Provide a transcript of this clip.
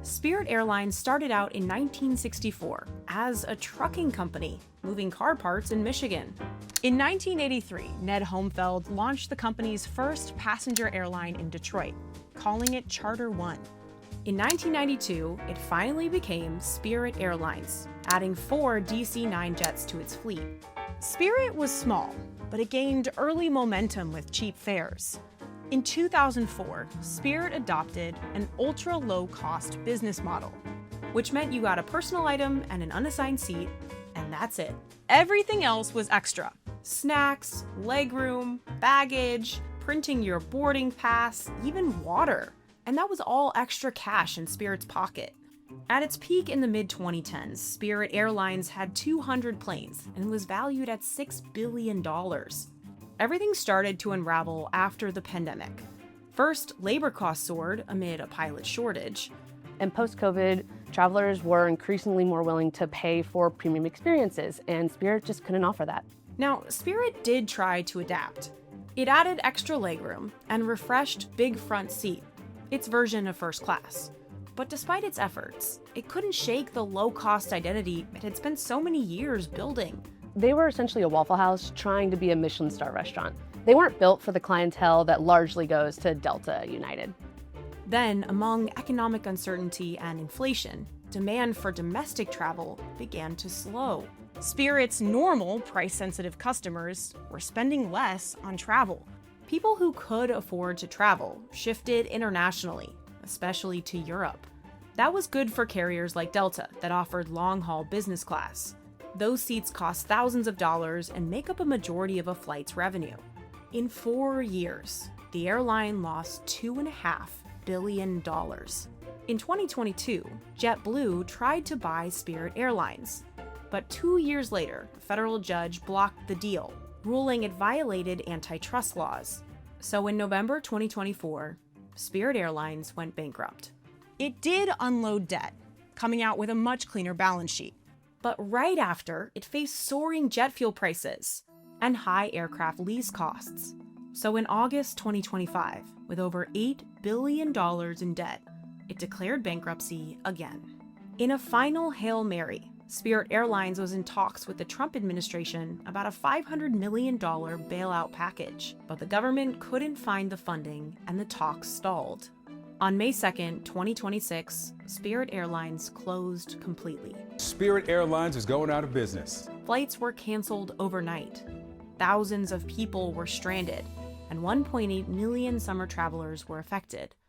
Spirit Airlines started out in 1964 as a trucking company, moving car parts in Michigan. In 1983, Ned Homefeld launched the company's first passenger airline in Detroit, calling it Charter One. In 1992, it finally became Spirit Airlines, adding 4 DC-9 jets to its fleet. Spirit was small, but it gained early momentum with cheap fares. In 2004, Spirit adopted an ultra-low-cost business model, which meant you got a personal item and an unassigned seat, and that's it. Everything else was extra. Snacks, legroom, baggage, printing your boarding pass, even water. And that was all extra cash in Spirit's pocket. At its peak in the mid-2010s, Spirit Airlines had 200 planes and was valued at $6 billion. Everything started to unravel after the pandemic. First, labor costs soared amid a pilot shortage. And post-COVID, travelers were increasingly more willing to pay for premium experiences, and Spirit just couldn't offer that. Now, Spirit did try to adapt. It added extra legroom and refreshed Big Front Seat, its version of first class. But despite its efforts, it couldn't shake the low-cost identity it had spent so many years building. They were essentially a Waffle House trying to be a Michelin star restaurant. They weren't built for the clientele that largely goes to Delta United. Then, among economic uncertainty and inflation, demand for domestic travel began to slow. Spirit's normal price-sensitive customers were spending less on travel. People who could afford to travel shifted internationally, especially to Europe. That was good for carriers like Delta that offered long-haul business class. Those seats cost thousands of dollars and make up a majority of a flight's revenue. In 4 years, the airline lost $2.5 billion. In 2022, JetBlue tried to buy Spirit Airlines. But 2 years later, a federal judge blocked the deal, ruling it violated antitrust laws. So in November 2024, Spirit Airlines went bankrupt. It did unload debt, coming out with a much cleaner balance sheet. But right after, it faced soaring jet fuel prices and high aircraft lease costs. So in August 2025, with over $8 billion in debt, it declared bankruptcy again. In a final Hail Mary, Spirit Airlines was in talks with the Trump administration about a $500 million bailout package, but the government couldn't find the funding and the talks stalled. On May 2nd, 2026, Spirit Airlines closed completely. Spirit Airlines is going out of business. Flights were canceled overnight. Thousands of people were stranded, and 1.8 million summer travelers were affected.